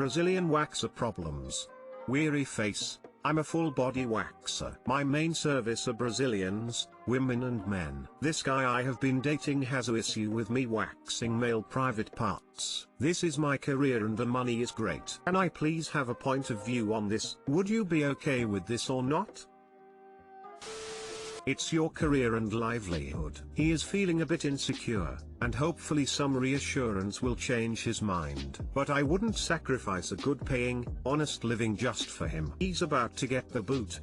Brazilian waxer problems. Weary face. I'm a full-body waxer. My main service are Brazilians, women and men. This guy I have been dating has an issue with me waxing male private parts. This is my career and the money is great. Can I please have a point of view on this? Would you be okay with this or not? It's your career and livelihood. He is feeling a bit insecure, and hopefully some reassurance will change his mind. But I wouldn't sacrifice a good paying, honest living just for him. He's about to get the boot.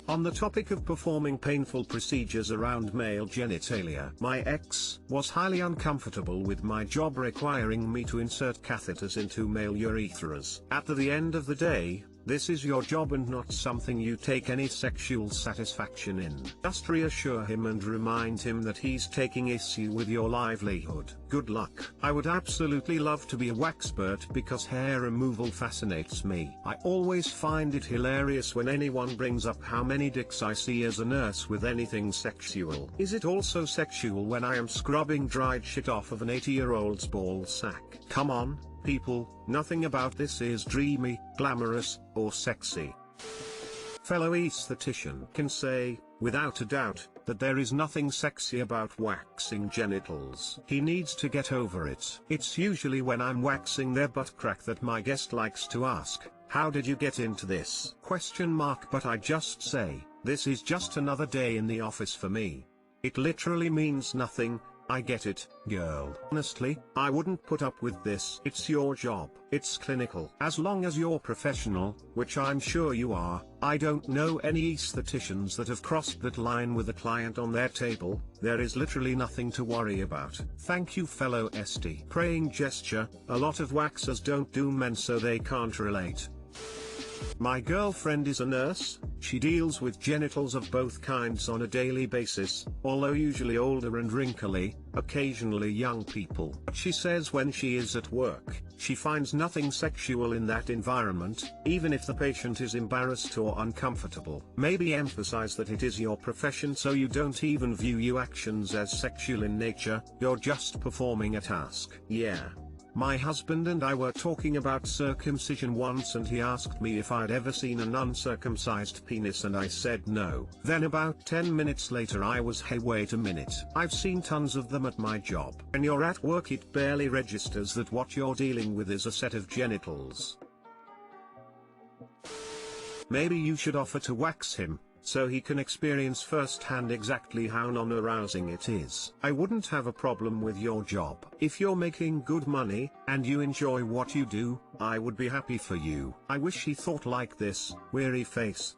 On the topic of performing painful procedures around male genitalia, my ex was highly uncomfortable with my job requiring me to insert catheters into male urethras. At the end of the day, this is your job and not something you take any sexual satisfaction in. Just reassure him and remind him that he's taking issue with your livelihood. Good luck. I would absolutely love to be a waxpert because hair removal fascinates me. I always find it hilarious when anyone brings up how many dicks I see as a nurse with anything sexual. Is it also sexual when I am scrubbing dried shit off of an 80-year-old's ball sack? Come on, people, nothing about this is dreamy, glamorous, or sexy. Fellow aesthetician can say, without a doubt, that there is nothing sexy about waxing genitals. He needs to get over it. It's usually when I'm waxing their butt crack that my guest likes to ask, "How did you get into this?" But I just say, this is just another day in the office for me. It literally means nothing. I get it, girl. Honestly, I wouldn't put up with this. It's your job. It's clinical. As long as you're professional, which I'm sure you are. I don't know any aestheticians that have crossed that line with a client on their table. There is literally nothing to worry about. Thank you, fellow ST. Praying gesture. A lot of waxers don't do men so they can't relate. My girlfriend is a nurse. She deals with genitals of both kinds on a daily basis, although usually older and wrinkly, occasionally young people. But she says when she is at work, she finds nothing sexual in that environment, even if the patient is embarrassed or uncomfortable. Maybe emphasize that it is your profession so you don't even view your actions as sexual in nature, you're just performing a task. Yeah. My husband and I were talking about circumcision once and he asked me if I'd ever seen an uncircumcised penis and I said no. Then about 10 minutes later I was, hey, wait a minute. I've seen tons of them at my job. When you're at work it barely registers that what you're dealing with is a set of genitals. Maybe you should offer to wax him, so he can experience firsthand exactly how non-arousing it is. I wouldn't have a problem with your job. If you're making good money, and you enjoy what you do, I would be happy for you. I wish he thought like this, weary face.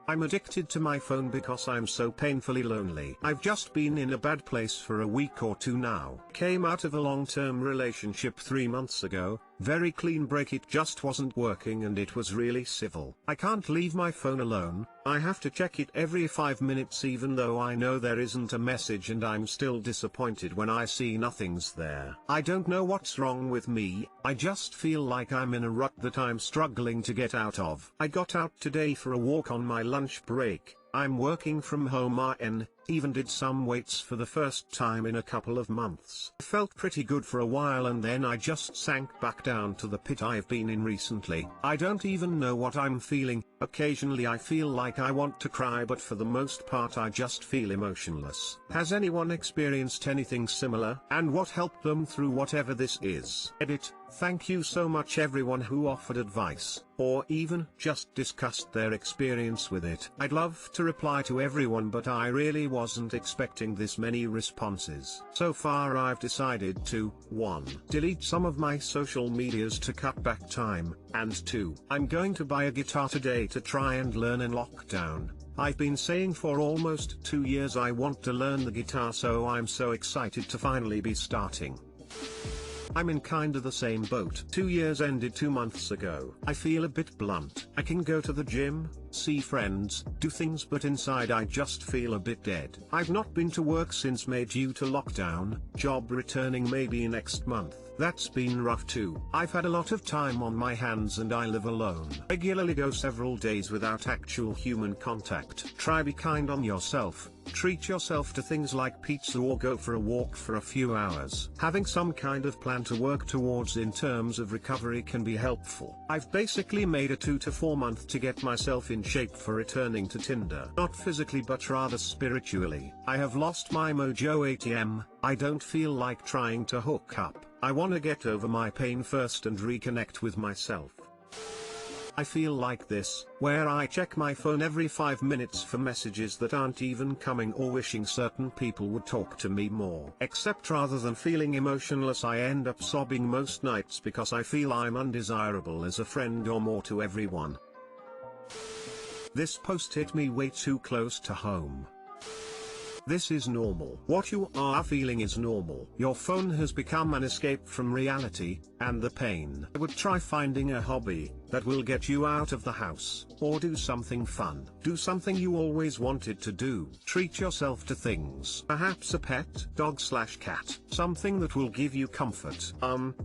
I'm addicted to my phone because I'm so painfully lonely. I've just been in a bad place for a week or two now. Came out of a long-term relationship 3 months ago, very clean break, it just wasn't working and it was really civil. I can't leave my phone alone, I have to check it every 5 minutes even though I know there isn't a message and I'm still disappointed when I see nothing's there. I don't know what's wrong with me, I just feel like I'm in a rut that I'm struggling to get out of. I got out today for a walk on my lunch break. I'm working from home and even did some weights for the first time in a couple of months. Felt pretty good for a while and then I just sank back down to the pit I've been in recently. I don't even know what I'm feeling. Occasionally I feel like I want to cry, but for the most part I just feel emotionless. Has anyone experienced anything similar? And what helped them through whatever this is? Edit. Thank you so much everyone who offered advice, or even just discussed their experience with it. I'd love to reply to everyone but I really wasn't expecting this many responses. So far I've decided to, 1. Delete some of my social medias to cut back time, and 2. I'm going to buy a guitar today to try and learn in lockdown. I've been saying for almost 2 years I want to learn the guitar, so I'm so excited to finally be starting. I'm in kinda the same boat. 2 years ended 2 months ago. I feel a bit blunt. I can go to the gym, see friends, do things, but inside I just feel a bit dead. I've not been to work since May due to lockdown, job returning maybe next month. That's been rough too. I've had a lot of time on my hands and I live alone. Regularly go several days without actual human contact. Try be kind on yourself, Treat yourself to things like pizza or go for a walk for a few hours. Having some kind of plan to work towards in terms of recovery can be helpful. I've basically made a 2 to 4 month to get myself in shape for returning to Tinder. Not physically but rather spiritually. I have lost my mojo ATM, I don't feel like trying to hook up. I wanna get over my pain first and reconnect with myself. I feel like this, where I check my phone every 5 minutes for messages that aren't even coming or wishing certain people would talk to me more. Except rather than feeling emotionless, I end up sobbing most nights because I feel I'm undesirable as a friend or more to everyone. This post hit me way too close to home. This is normal. What you are feeling is normal. Your phone has become an escape from reality, and the pain. I would try finding a hobby that will get you out of the house, or do something fun. Do something you always wanted to do. Treat yourself to things. Perhaps a pet, dog/cat. Something that will give you comfort.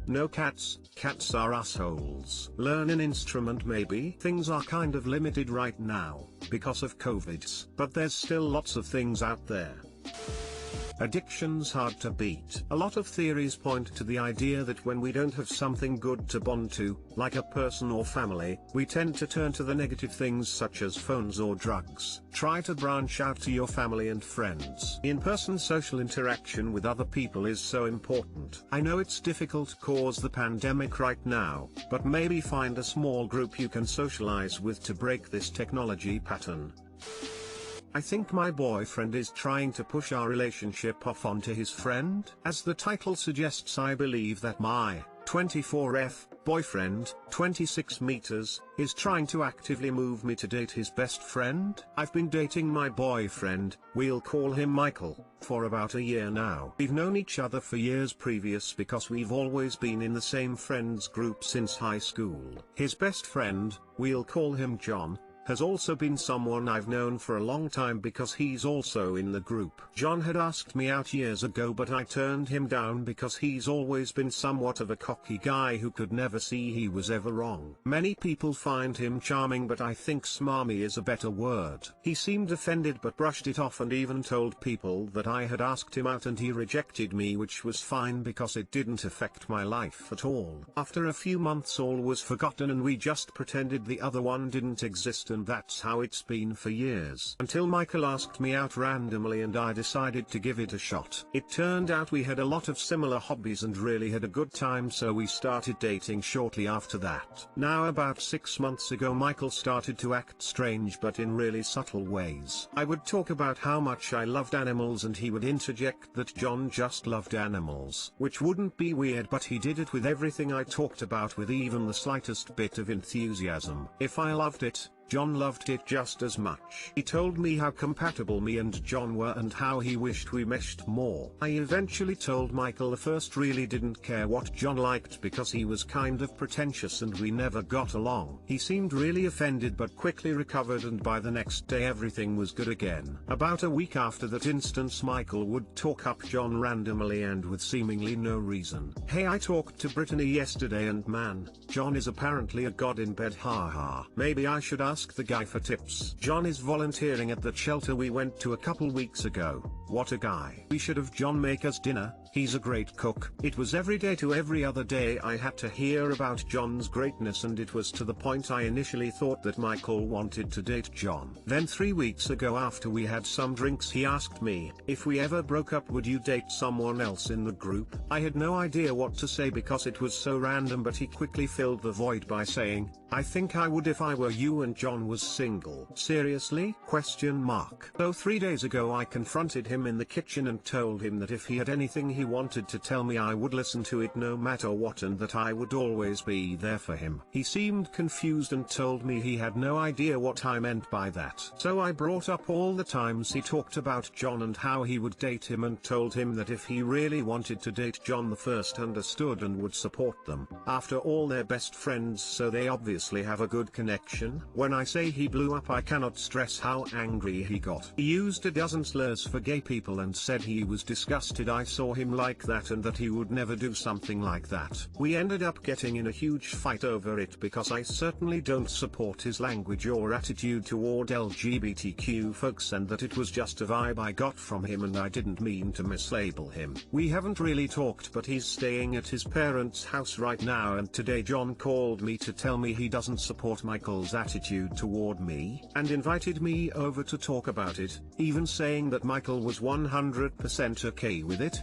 No cats. Cats are assholes. Learn an instrument maybe. Things are kind of limited right now, because of COVID, but there's still lots of things out there. Addiction's hard to beat. A lot of theories point to the idea that when we don't have something good to bond to, like a person or family, we tend to turn to the negative things such as phones or drugs. Try to branch out to your family and friends. In-person social interaction with other people is so important. I know it's difficult cause the pandemic right now, but maybe find a small group you can socialize with to break this technology pattern. I think my boyfriend is trying to push our relationship off onto his friend. As the title suggests, I believe that my 24F boyfriend, 26 meters, is trying to actively move me to date his best friend. I've been dating my boyfriend, we'll call him Michael, for about a year now. We've known each other for years previous because we've always been in the same friends group since high school. His best friend, we'll call him John, has also been someone I've known for a long time because he's also in the group. John had asked me out years ago, but I turned him down because he's always been somewhat of a cocky guy who could never see he was ever wrong. Many people find him charming, but I think smarmy is a better word. He seemed offended but brushed it off and even told people that I had asked him out and he rejected me, which was fine because it didn't affect my life at all. After a few months all was forgotten and we just pretended the other one didn't exist, and that's how it's been for years. Until Michael asked me out randomly and I decided to give it a shot. It turned out we had a lot of similar hobbies and really had a good time, so we started dating shortly after that. Now about 6 months ago Michael started to act strange but in really subtle ways. I would talk about how much I loved animals and he would interject that John just loved animals. Which wouldn't be weird, but he did it with everything I talked about with even the slightest bit of enthusiasm. If I loved it, John loved it just as much. He told me how compatible me and John were and how he wished we meshed more. I eventually told Michael I first really didn't care what John liked because he was kind of pretentious and we never got along. He seemed really offended but quickly recovered, and by the next day everything was good again. About a week after that instance, Michael would talk up John randomly and with seemingly no reason. Hey, I talked to Brittany yesterday and man, John is apparently a god in bed, haha. Maybe I should ask the guy for tips. John is volunteering at the shelter we went to a couple weeks ago. What a guy. We should have John make us dinner. He's a great cook. It was every day to every other day I had to hear about John's greatness, and it was to the point I initially thought that Michael wanted to date John. Then 3 weeks ago, after we had some drinks, he asked me, if we ever broke up would you date someone else in the group? I had no idea what to say because it was so random, but he quickly filled the void by saying, I think I would if I were you and John was single. Seriously? So 3 days ago I confronted him in the kitchen and told him that if he had anything he wanted to tell me I would listen to it no matter what, and that I would always be there for him. He seemed confused and told me he had no idea what I meant by that. So I brought up all the times he talked about John and how he would date him, and told him that if he really wanted to date John the first understood and would support them. After all, they're best friends, so they obviously have a good connection. When when I say he blew up, I cannot stress how angry he got. He used a dozen slurs for gay people and said he was disgusted I saw him like that and that he would never do something like that. We ended up getting in a huge fight over it because I certainly don't support his language or attitude toward LGBTQ folks, and that it was just a vibe I got from him and I didn't mean to mislabel him. We haven't really talked, but he's staying at his parents' house right now, and today John called me to tell me he doesn't support Michael's attitude toward me, and invited me over to talk about it, even saying that Michael was 100% okay with it?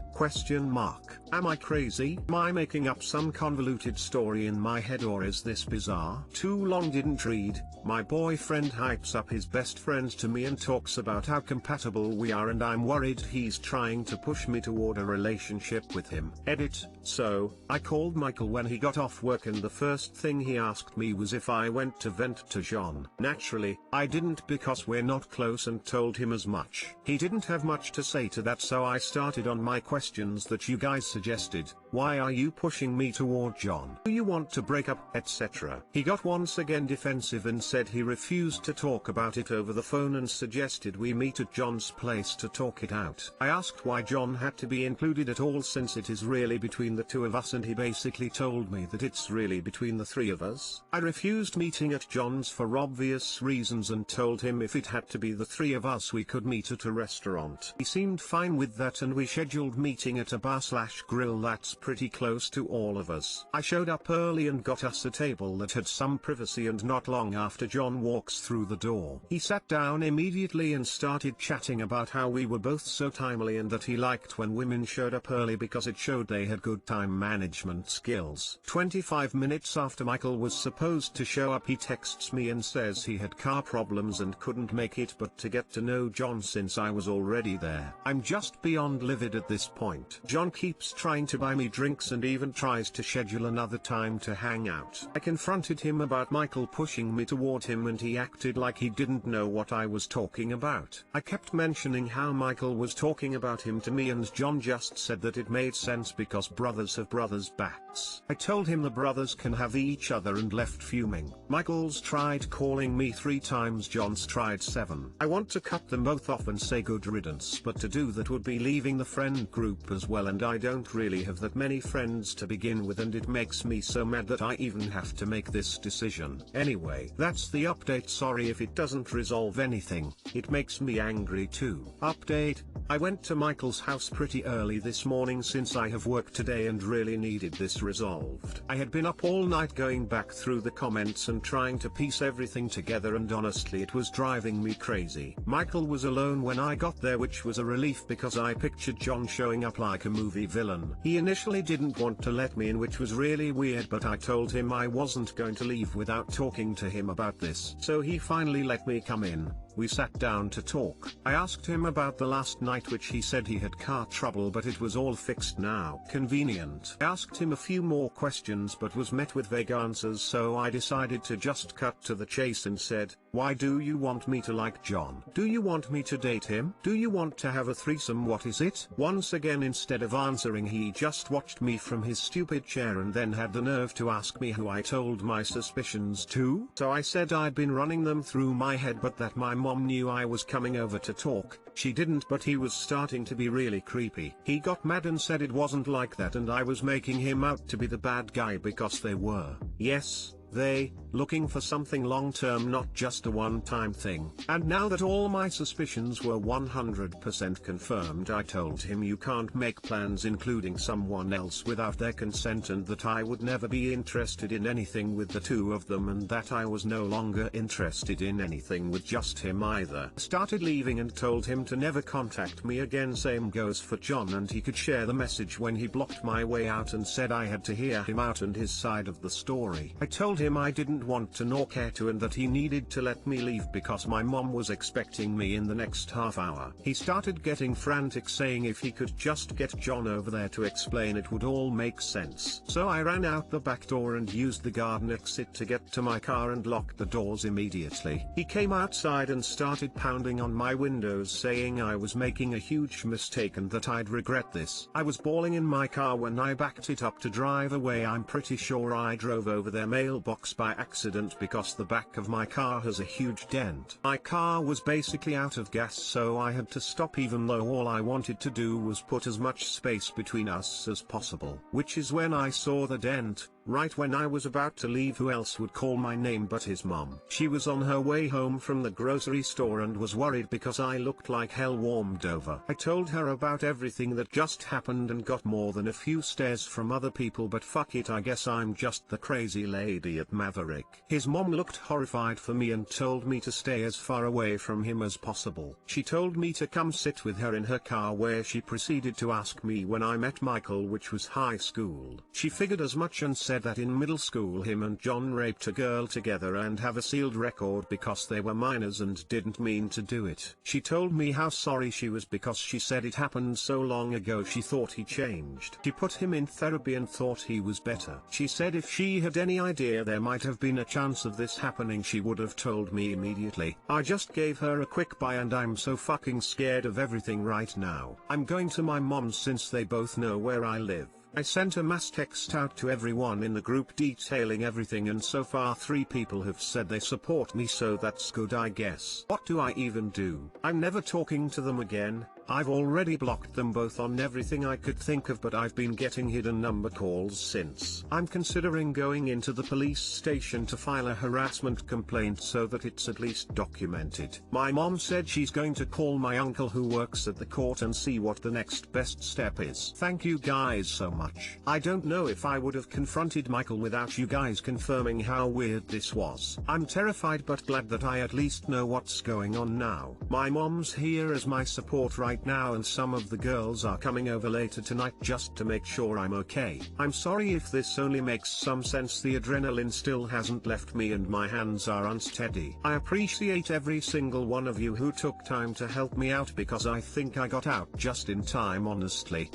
Am I crazy? Am I making up some convoluted story in my head, or is this bizarre? Too long didn't read. My boyfriend hypes up his best friend to me and talks about how compatible we are, and I'm worried he's trying to push me toward a relationship with him. Edit. So, I called Michael when he got off work and the first thing he asked me was if I went to vent to John. Naturally, I didn't because we're not close, and told him as much. He didn't have much to say to that, so I started on my questions that you guys suggested. Why are you pushing me toward John? Do you want to break up, etc.? He got once again defensive and said he refused to talk about it over the phone and suggested we meet at John's place to talk it out. I asked why John had to be included at all since it is really between the two of us, and he basically told me that it's really between the three of us. I refused meeting at John's for obvious reasons and told him if it had to be the three of us we could meet at a restaurant. He seemed fine with that and we scheduled meeting at a bar/grill that's pretty close to all of us. I showed up early and got us a table that had some privacy, and not long after John walks through the door, he sat down immediately and started chatting about how we were both so timely and that he liked when women showed up early because it showed they had good time management skills. 25 minutes after Michael was supposed to show up, he texts me and says he had car problems and couldn't make it, but to get to know John since I was already there. I'm just beyond livid at this point. John keeps trying to buy me drinks and even tries to schedule another time to hang out. I confronted him about Michael pushing me toward him and he acted like he didn't know what I was talking about. I kept mentioning how Michael was talking about him to me and John just said that it made sense because brothers have brothers' backs. I told him the brothers can have each other and left fuming. Michael's tried calling me 3 times, John's tried 7. I want to cut them both off and say good riddance, but to do that would be leaving the friend group as well, and I don't really have that many friends to begin with, and it makes me so mad that I even have to make this decision. Anyway, that's the update. Sorry if it doesn't resolve anything, it makes me angry too. Update: I went to Michael's house pretty early this morning since I have work today and really needed this resolved. I had been up all night going back through the comments and trying to piece everything together, and honestly it was driving me crazy. Michael was alone when I got there, which was a relief because I pictured John showing up like a movie villain. He initially didn't want to let me in, which was really weird, but I told him I wasn't going to leave without talking to him about this. So he finally let me come in. We sat down to talk. I asked him about the last night, which he said he had car trouble but it was all fixed now. Convenient. I asked him a few more questions but was met with vague answers, so I decided to just cut to the chase and said, why do you want me to like John? Do you want me to date him? Do you want to have a threesome? What is it? Once again, instead of answering, he just watched me from his stupid chair and then had the nerve to ask me who I told my suspicions to. So I said I'd been running them through my head but that my mom knew I was coming over to talk. She didn't, but he was starting to be really creepy. He got mad and said it wasn't like that and I was making him out to be the bad guy because they were. Yes, they, looking for something long-term, not just a one-time thing. And now that all my suspicions were 100% confirmed, I told him you can't make plans including someone else without their consent, and that I would never be interested in anything with the two of them, and that I was no longer interested in anything with just him either. Started leaving and told him to never contact me again. Same goes for John, and he could share the message when he blocked my way out and said I had to hear him out and his side of the story. I told him I didn't want to nor care to, and that he needed to let me leave because my mom was expecting me in the next half hour. He started getting frantic, saying if he could just get John over there to explain it would all make sense. So I ran out the back door and used the garden exit to get to my car and locked the doors immediately. He came outside and started pounding on my windows saying I was making a huge mistake and that I'd regret this. I was bawling in my car when I backed it up to drive away. I'm pretty sure I drove over their mailbox box by accident because the back of my car has a huge dent. My car was basically out of gas, so I had to stop even though all I wanted to do was put as much space between us as possible. Which is when I saw the dent. Right when I was about to leave, who else would call my name but his mom? She was on her way home from the grocery store and was worried because I looked like hell warmed over. I told her about everything that just happened and got more than a few stares from other people, but fuck it, I guess I'm just the crazy lady at Maverick. His mom looked horrified for me and told me to stay as far away from him as possible. She told me to come sit with her in her car, where she proceeded to ask me when I met Michael, which was high school. She figured as much and said that in middle school him and John raped a girl together and have a sealed record because they were minors and didn't mean to do it. She told me how sorry she was because she said it happened so long ago she thought he changed. She put him in therapy and thought he was better. She said if she had any idea there might have been a chance of this happening she would have told me immediately. I just gave her a quick bye and I'm so fucking scared of everything right now. I'm going to my mom's since they both know where I live. I sent a mass text out to everyone in the group detailing everything, and so far 3 people have said they support me, so that's good, I guess. What do I even do? I'm never talking to them again. I've already blocked them both on everything I could think of, but I've been getting hidden number calls since. I'm considering going into the police station to file a harassment complaint so that it's at least documented. My mom said she's going to call my uncle who works at the court and see what the next best step is. Thank you guys so much. I don't know if I would have confronted Michael without you guys confirming how weird this was. I'm terrified but glad that I at least know what's going on now. My mom's here as my support right now, and some of the girls are coming over later tonight just to make sure I'm okay. I'm sorry if this only makes some sense. The adrenaline still hasn't left me and my hands are unsteady. I appreciate every single one of you who took time to help me out because I think I got out just in time, honestly.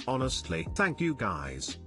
Thank you guys.